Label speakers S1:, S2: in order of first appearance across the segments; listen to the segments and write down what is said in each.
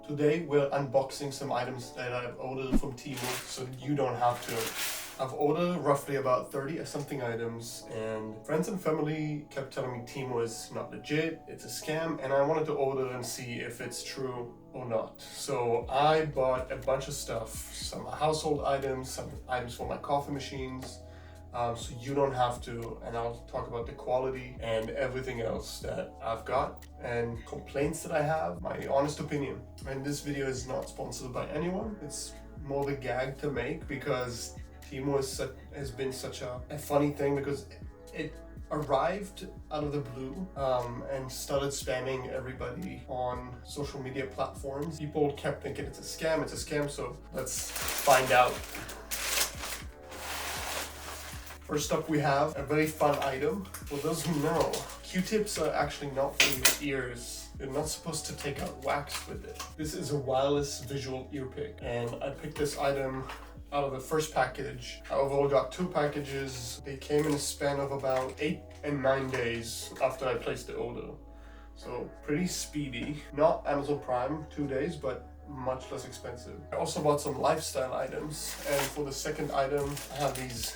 S1: Today we're unboxing some items that I've ordered from TEMU, so you don't have to. I've ordered roughly about 30 something items, and friends and family kept telling me TEMU is not legit, it's a scam, and I wanted to order and see if it's true or not. So I bought a bunch of stuff, some household items, some items for my coffee machines, so you don't have to, and I'll talk about the quality and everything else that I've got and complaints that I have, my honest opinion. And this video is not sponsored by anyone, it's more of a gag to make because TEMU has been such a funny thing, because it arrived out of the blue and started spamming everybody on social media platforms. People kept thinking it's a scam, so let's find out. First up, we have a very fun item. For those who know, Q-tips are actually not for your ears. You're not supposed to take out wax with it. This is a wireless visual ear pick, and I picked this item out of the first package. I overall got 2 packages. They came in a span of about 8 and 9 days after I placed the order. So pretty speedy. Not Amazon Prime 2 days, but much less expensive. I also bought some lifestyle items, and for the second item, I have these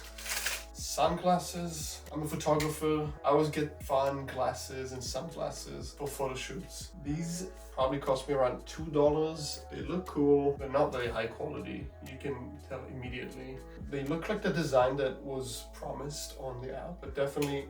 S1: sunglasses. I'm a photographer. I always get fun glasses and sunglasses for photo shoots. These probably cost me around $2. They look cool. They're not very high quality. You can tell immediately. They look like the design that was promised on the app, but definitely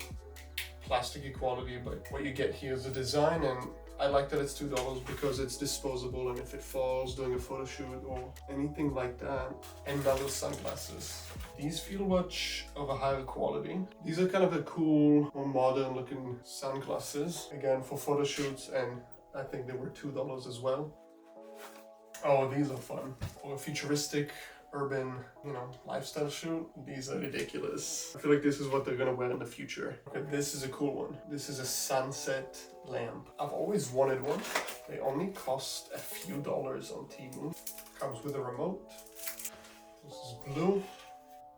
S1: plasticky quality. But what you get here is the design, and I like that it's $2 because it's disposable, and if it falls during a photo shoot or anything like that. And now those sunglasses. These feel much of a higher quality. These are kind of a cool, more modern looking sunglasses. Again, for photo shoots, and I think they were $2 as well. Oh, these are fun. For a futuristic, urban, lifestyle shoot, these are ridiculous. I feel like this is what they're gonna wear in the future. Okay, this is a cool one. This is a sunset lamp. I've always wanted one. They only cost a few dollars on TEMU. Comes with a remote. This is blue.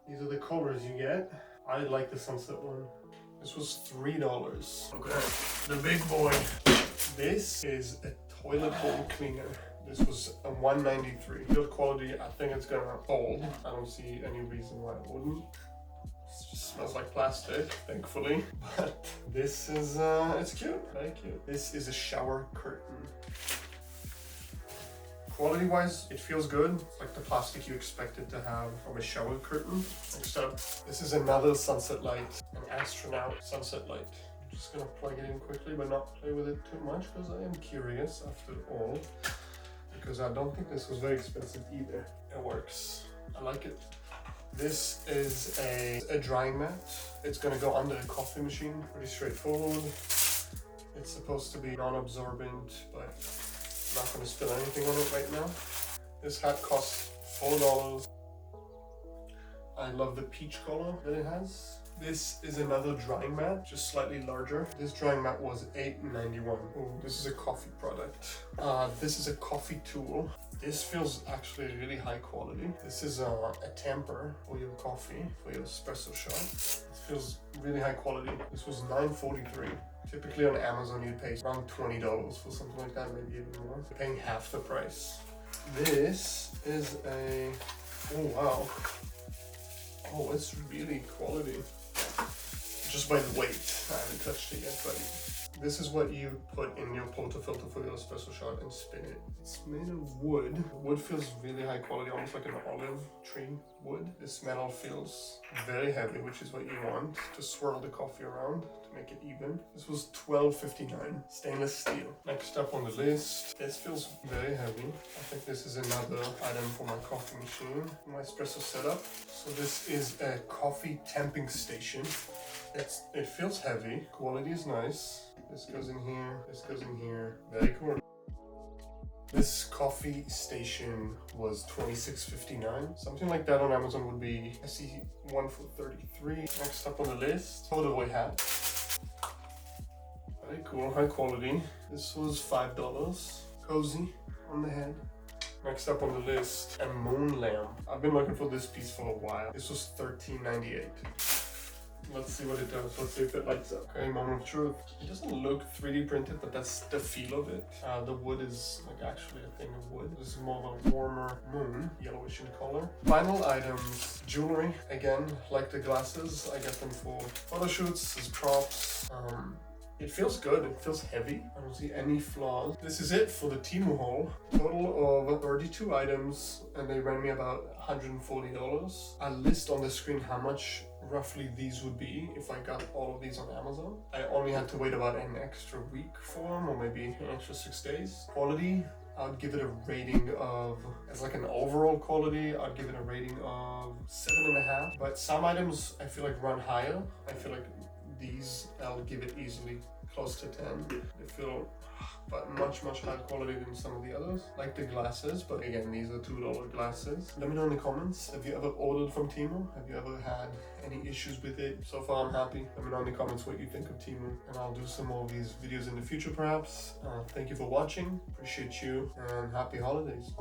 S1: These are the colors you get. I like the sunset one. This was $3. Okay, the big boy. This is a toilet bowl cleaner. This was a $1.93. Build quality, I think it's gonna hold. I don't see any reason why it wouldn't. It just smells like plastic, thankfully. But this is, it's cute, very cute. This is a shower curtain. Quality-wise, it feels good. It's like the plastic you expect it to have from a shower curtain. Next up, this is another sunset light, an astronaut sunset light. I'm just gonna plug it in quickly, but not play with it too much because I am curious after all. Because I don't think this was very expensive either. It works. I like it. This is a drying mat. It's gonna go under a coffee machine. Pretty straightforward. It's supposed to be non-absorbent, but I'm not gonna spill anything on it right now. This hat costs $4. I love the peach color that it has. This is another drying mat, just slightly larger. This drying mat was $8.91. Ooh, this is a coffee product. This is a coffee tool. This feels actually really high quality. This is a tamper for your coffee, for your espresso shot. It feels really high quality. This was $9.43. Typically on Amazon you'd pay around $20 for something like that, maybe even more. You're paying half the price. This is a, oh wow. Oh, it's really quality. Just by the weight, I haven't touched it yet, but this is what you put in your portafilter for your espresso shot and spin it. It's made of wood. The wood feels really high quality, almost like an olive tree wood. This metal feels very heavy, which is what you want to swirl the coffee around to make it even. This was $12.59, stainless steel. Next up on the list, this feels very heavy. I think this is another item for my coffee machine, my espresso setup. So this is a coffee temping station. It feels heavy. Quality is nice. This goes in here. This goes in here. Very cool. This coffee station was $26.59. Something like that on Amazon would be, I see one for $33. Next up on the list, foldaway hat. Very cool, high quality. This was $5. Cozy on the head. Next up on the list, a moon lamp. I've been looking for this piece for a while. This was $13.98. Let's see what it does. Let's see if it lights up. Okay, moment of truth. It doesn't look 3D printed, but that's the feel of it. The wood is like actually a thing of wood. This is more of a warmer moon, yellowish in color. Final items, jewelry. Again, like the glasses, I get them for photo shoots, as props. It feels good, it feels heavy. I don't see any flaws. This is it for the TEMU haul. Total of 32 items, and they ran me about $140. I'll list on the screen how much roughly these would be if I got all of these on Amazon. I only had to wait about an extra week for them, or maybe an extra 6 days. Quality, I'd give it a rating of, as like an overall quality, I'd give it a rating of 7.5. But some items I feel like run higher. I feel like these, I'll give it easily close to 10. They feel but much higher quality than some of the others, like the glasses, but again, these are $2 glasses. Let me know in the comments, have you ever ordered from TEMU? Have you ever had any issues with it? So far I'm happy. Let me know in the comments what you think of TEMU, and I'll do some more of these videos in the future perhaps. Thank you for watching, appreciate you, and happy holidays.